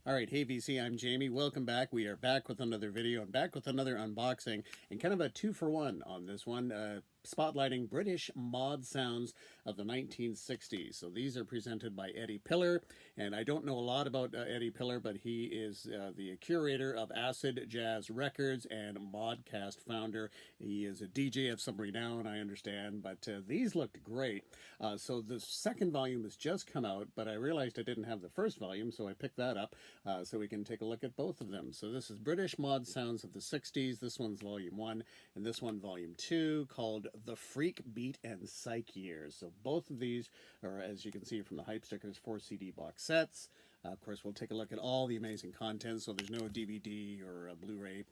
All right, hey VC, I'm Jamie. Welcome back. We are back with another video and back with another unboxing and kind of a 2-for-1 on this one, spotlighting British mod sounds of the 1960s. So these are presented by Eddie Pillar, and I don't know a lot about Eddie Pillar, but he is the curator of Acid Jazz Records and Modcast founder. He is a DJ of some renown, I understand, but these looked great. So the second volume has just come out, but I realized I didn't have the first volume, so I picked that up. So we can take a look at both of them. So this is British Mod Sounds of the 60s. This one's Volume 1, and this one Volume 2, called The Freak Beat and Psych Years. So both of these are, as you can see from the hype stickers, 4 CD box sets. Of course, we'll take a look at all the amazing content, so there's no DVD or Blu-ray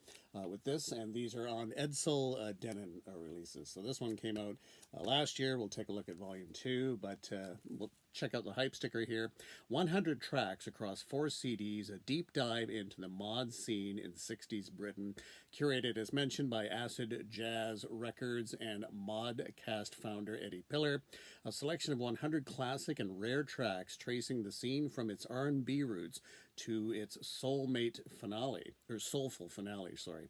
with this, and these are on Edsel Denon releases. So this one came out last year. We'll take a look at Volume 2, but we'll check out the hype sticker here. 100 tracks across 4 CDs, a deep dive into the mod scene in 60s Britain, curated as mentioned by Acid Jazz Records and Modcast founder Eddie Pillar. A selection of 100 classic and rare tracks tracing the scene from its R&B roots to its soulful finale, sorry.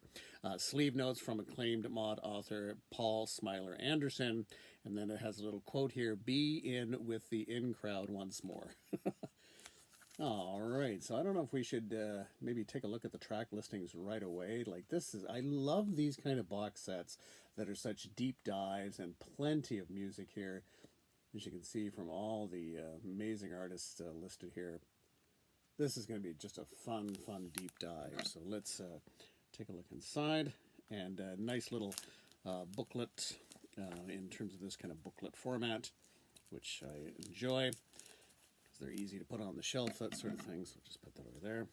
Sleeve notes from acclaimed mod author Paul Smiler Anderson, and then it has a little quote here: "Be in with the in crowd once more." All right, so I don't know if we should maybe take a look at the track listings right away. Like I love these kind of box sets that are such deep dives and plenty of music here, as you can see from all the amazing artists listed here. This is going to be just a fun deep dive. So let's take a look inside, and a nice little booklet in terms of this kind of booklet format, which I enjoy because they're easy to put on the shelf, that sort of thing. So just put that over there.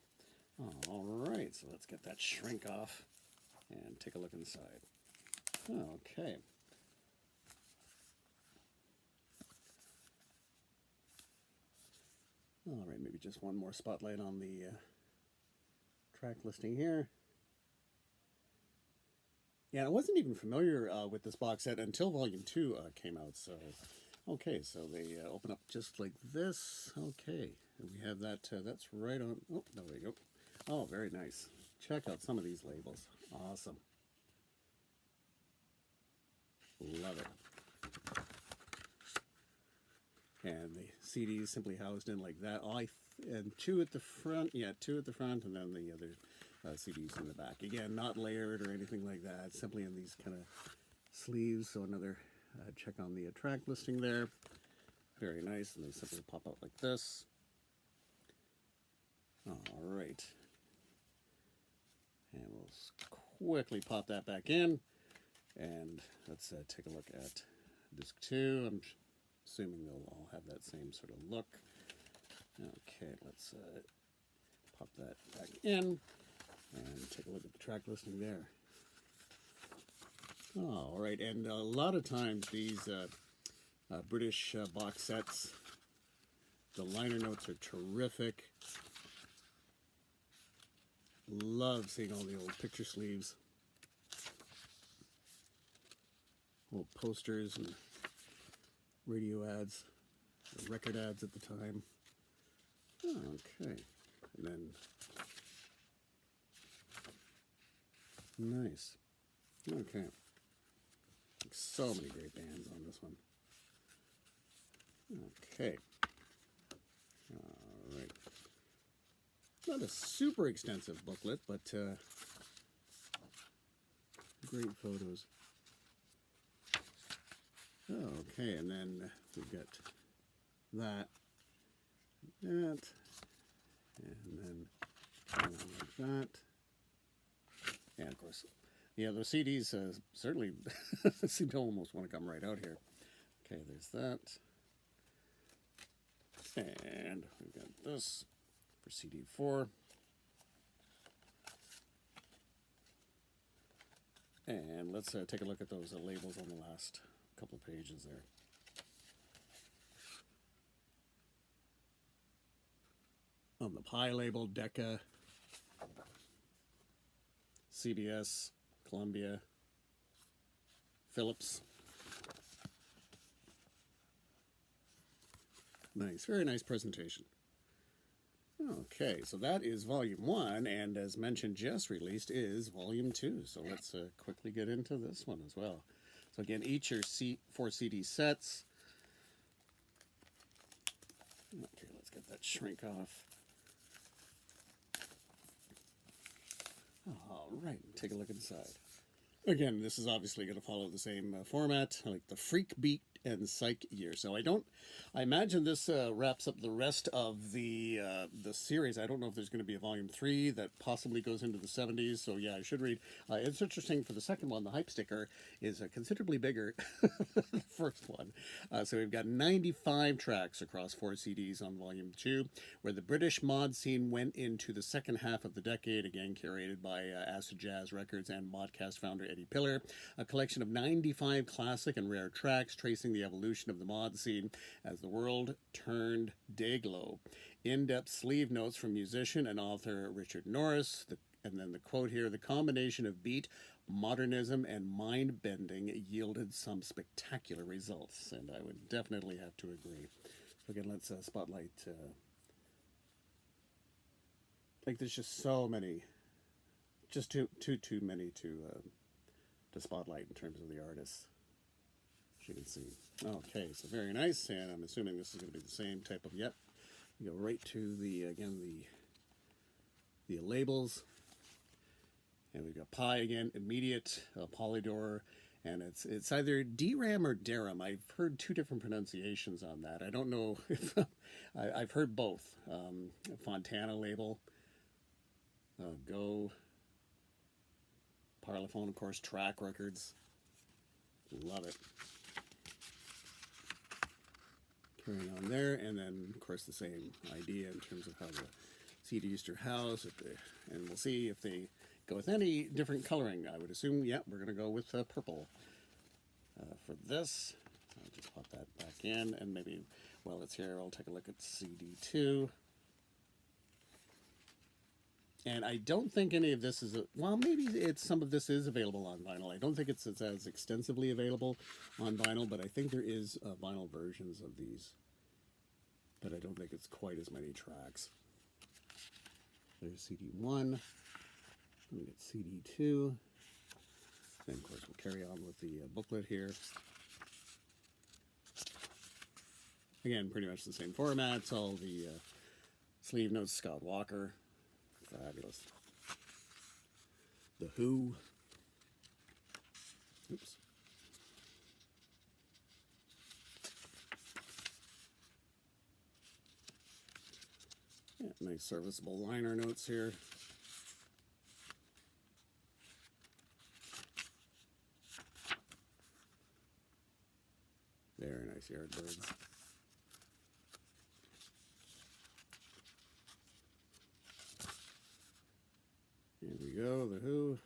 All right, so let's get that shrink off and take a look inside. Okay. All right, maybe just one more spotlight on the track listing here. Yeah, I wasn't even familiar with this box set until Volume 2 came out. So, okay, so they open up just like this. Okay, and we have that. That's right on. Oh, there we go. Oh, very nice. Check out some of these labels. Awesome. Love it. And the CDs simply housed in like that. And 2 at the front. Yeah, 2 at the front, and then the other CDs in the back. Again, not layered or anything like that. Simply in these kind of sleeves. So another check on the track listing there. Very nice. And they simply pop out like this. All right. And we'll quickly pop that back in. And let's take a look at disc 2. I'm assuming they'll all have that same sort of look. Okay, let's pop that back in and take a look at the track listing there. All right, and a lot of times these British box sets, the liner notes are terrific. Love seeing all the old picture sleeves, old posters and radio ads, record ads at the time. Okay, and then nice. Okay, so many great bands on this one. Okay, all right. Not a super extensive booklet, but great photos. Okay, and then we've got that, and then like that. And of course, yeah, the CDs certainly seem to almost want to come right out here. Okay, there's that. And we've got this for CD 4. And let's take a look at those labels on the last couple of pages there. On the pie label, Decca, CBS, Columbia, Phillips. Nice, very nice presentation. Okay, so that is volume 1, and as mentioned, just released is volume 2. So let's quickly get into this one as well. So again, each are 4 CD sets. Okay, let's get that shrink off. All right, take a look inside. Again, this is obviously going to follow the same format, like the Freak Beat and Psych year. So I imagine this wraps up the rest of the series. I don't know if there's going to be a volume 3 that possibly goes into the 70s. So yeah, I should read. It's interesting for the second one. The hype sticker is considerably bigger than the first one. So we've got 95 tracks across 4 CDs on volume 2, where the British mod scene went into the second half of the decade, again curated by Acid Jazz Records and Modcast founder Eddie Pillar. A collection of 95 classic and rare tracks tracing the evolution of the mod scene as the world turned day-glow. In-depth sleeve notes from musician and author Richard Norris, and then the quote here, the combination of beat, modernism, and mind-bending yielded some spectacular results, and I would definitely have to agree. So again, let's spotlight, like there's just so many, just too many to spotlight in terms of the artists, as you can see. Okay, so very nice, and I'm assuming this is going to be the same type of, yep. You go right to the, again, the labels, and we've got Pi again, immediate, Polydor, and it's either DRAM or DRAM. I've heard 2 different pronunciations on that. I don't know if, I've heard both. Fontana label, Go, Parlophone, of course, Track Records, love it. Carrying on there, and then of course the same idea in terms of how the CDs are housed, and we'll see if they go with any different coloring. I would assume, yeah, we're going to go with purple for this. I'll just pop that back in, and maybe while it's here, I'll take a look at CD2. And I don't think any of this is, well, maybe some of this is available on vinyl. I don't think it's as extensively available on vinyl, but I think there is vinyl versions of these. But I don't think it's quite as many tracks. There's CD1. We get CD2. Then, of course, we'll carry on with the booklet here. Again, pretty much the same format. It's all the sleeve notes, Scott Walker. Fabulous. The Who. Oops. Yeah, nice serviceable liner notes here. Very nice Yardbirds. Here we go, The Who.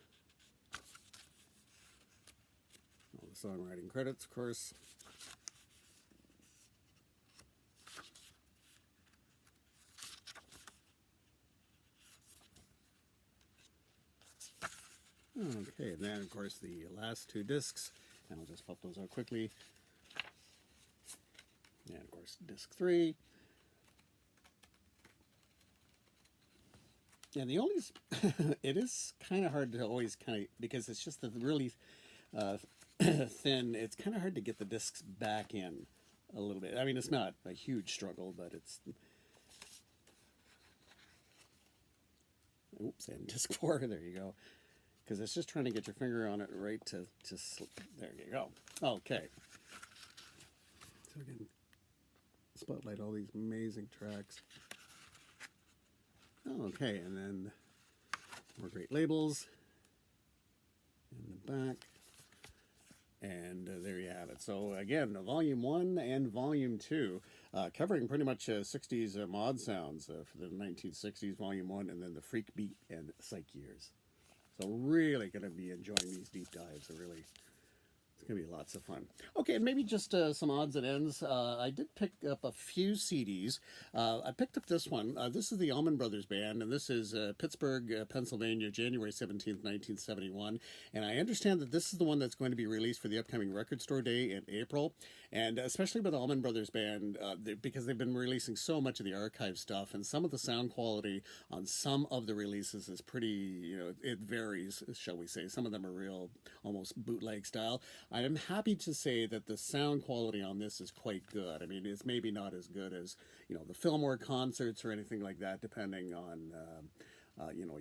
All the songwriting credits, of course. Okay, and then, of course, the last 2 discs. And I'll just pop those out quickly. And, of course, disc 3. And the only, it is kind of hard to always because it's just the really thin, it's kind of hard to get the discs back in a little bit. I mean, it's not a huge struggle, but it's, oops, and disc 4, there you go. Because it's just trying to get your finger on it right to there you go. Okay. So again, spotlight all these amazing tracks. Okay, and then more great labels in the back. And there you have it. So again, Volume 1 and Volume 2, covering pretty much 60s mod sounds for the 1960s, Volume 1, and then the Freak Beat and Psych years. So really going to be enjoying these deep dives. I really It's going to be lots of fun. Okay, and maybe just some odds and ends. I did pick up a few CDs. I picked up this one. This is the Allman Brothers Band, and this is Pittsburgh, Pennsylvania, January 17th, 1971. And I understand that this is the one that's going to be released for the upcoming Record Store Day in April. And especially with the Allman Brothers Band, because they've been releasing so much of the archive stuff, and some of the sound quality on some of the releases is pretty, it varies, shall we say. Some of them are real, almost bootleg style. I am happy to say that the sound quality on this is quite good. I mean, it's maybe not as good as, the Fillmore concerts or anything like that, depending on,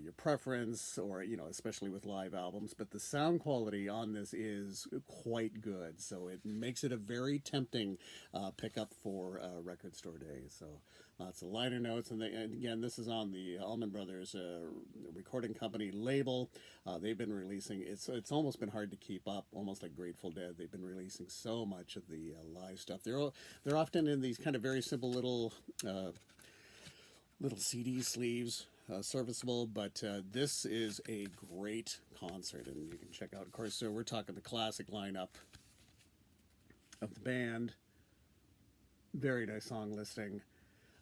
your preference or, especially with live albums. But the sound quality on this is quite good. So it makes it a very tempting pickup for Record Store Day. So lots of liner notes. And again, this is on the Allman Brothers recording company label. They've been releasing, it's almost been hard to keep up, almost like Grateful Dead. They've been releasing so much of the live stuff. They're often in these kind of very simple little CD sleeves. Serviceable, but this is a great concert, and you can check out, of course, so we're talking the classic lineup of the band. Very nice song listing.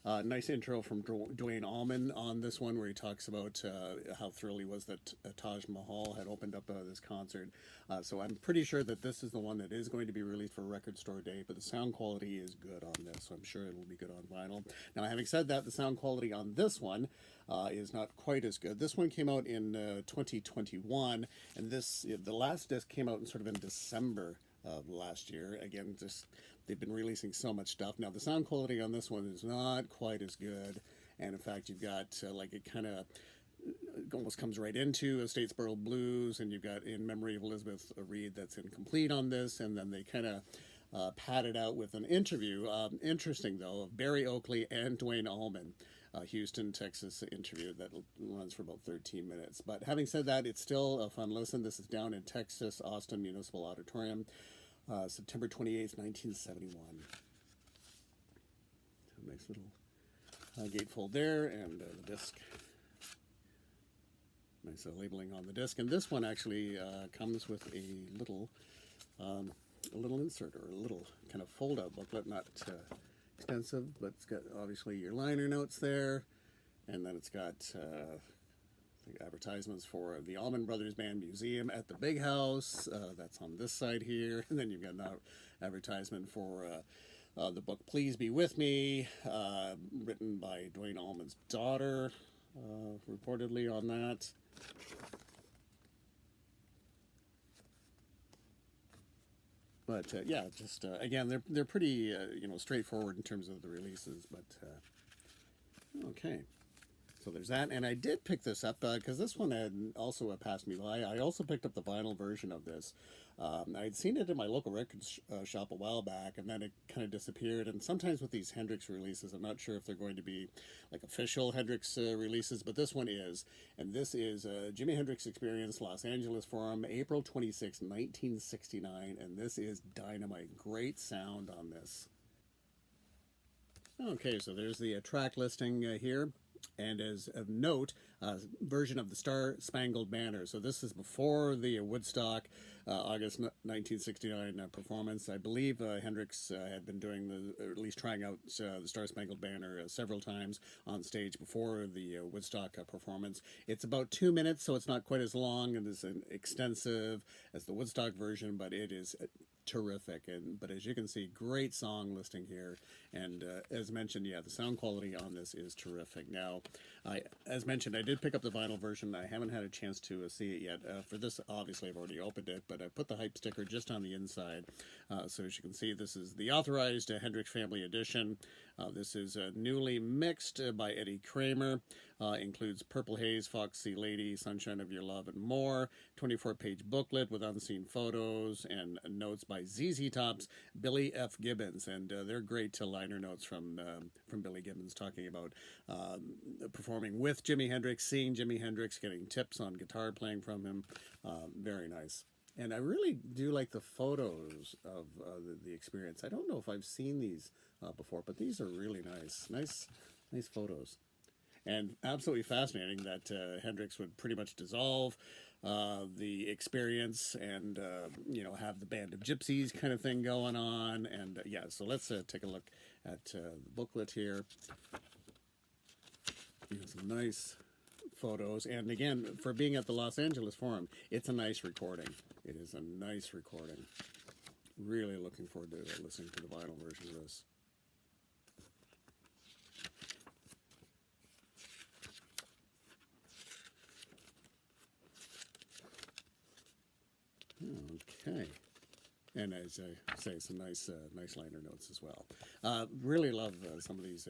Nice intro from Duane Allman on this one, where he talks about how thrilled he was that Taj Mahal had opened up this concert. So I'm pretty sure that this is the one that is going to be released for Record Store Day, but the sound quality is good on this, so I'm sure it will be good on vinyl. Now, having said that, the sound quality on this one is not quite as good. This one came out in 2021, and the last disc came out in December of last year. Again, they've been releasing so much stuff. Now, the sound quality on this one is not quite as good, and in fact, you've got it kind of almost comes right into a Statesboro Blues, and you've got In Memory of Elizabeth Reed that's incomplete on this, and then they kind of pad it out with an interview. Interesting, though, of Barry Oakley and Duane Allman. Houston, Texas interview that runs for about 13 minutes. But having said that, it's still a fun listen. This is down in Texas, Austin Municipal Auditorium, September 28th, 1971. So nice little gatefold there, and the disc. Nice labeling on the disc. And this one actually comes with a little insert, or a little kind of fold-out booklet, not expensive, but it's got obviously your liner notes there, and then it's got the advertisements for the Allman Brothers Band Museum at the Big House. That's on this side here, and then you've got an advertisement for the book Please Be With Me, written by Duane Allman's daughter, reportedly on that. But yeah, just again, they're pretty straightforward in terms of the releases. But okay, so there's that, and I did pick this up because this one had also passed me by. I also picked up the vinyl version of this. I'd seen it in my local record shop a while back, and then it kind of disappeared. And sometimes with these Hendrix releases, I'm not sure if they're going to be like official Hendrix releases, but this one is. And this is Jimi Hendrix Experience, Los Angeles Forum, April 26, 1969, and this is dynamite. Great sound on this. Okay, so there's the track listing here. And as of note, version of the Star Spangled Banner. So this is before the Woodstock August 1969 performance. I believe Hendrix had been doing or at least trying out the Star Spangled Banner several times on stage before the Woodstock performance. It's about 2 minutes, so it's not quite as long and as extensive as the Woodstock version, but it is terrific. But as you can see, great song listing here, and as mentioned, yeah, the sound quality on this is terrific. Now, as mentioned, I did pick up the vinyl version. I haven't had a chance to see it yet. For this, obviously, I've already opened it, but I put the hype sticker just on the inside. So as you can see, this is the authorized Hendrix Family Edition. This is newly mixed by Eddie Kramer. Includes Purple Haze, Foxy Lady, Sunshine of Your Love, and more. 24-page booklet with unseen photos and notes by ZZ Top's Billy F. Gibbons, and they're great liner notes from Billy Gibbons talking about performing with Jimi Hendrix, seeing Jimi Hendrix, getting tips on guitar playing from him. Very nice. And I really do like the photos of the experience. I don't know if I've seen these before, but these are really nice. Nice photos. And absolutely fascinating that Hendrix would pretty much dissolve the experience and, you know, have the band of gypsies kind of thing going on. And yeah, so let's take a look at the booklet here. Some nice photos. And again, for being at the Los Angeles Forum, it's a nice recording. It is a nice recording. Really looking forward to listening to the vinyl version of this. Okay. And as I say, some nice liner notes as well. Really love some of these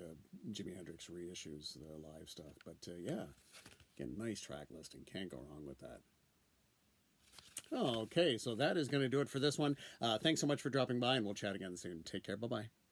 Jimi Hendrix reissues, the live stuff. But yeah, again, nice track listing. Can't go wrong with that. Okay, so that is going to do it for this one. Thanks so much for dropping by, and we'll chat again soon. Take care. Bye-bye.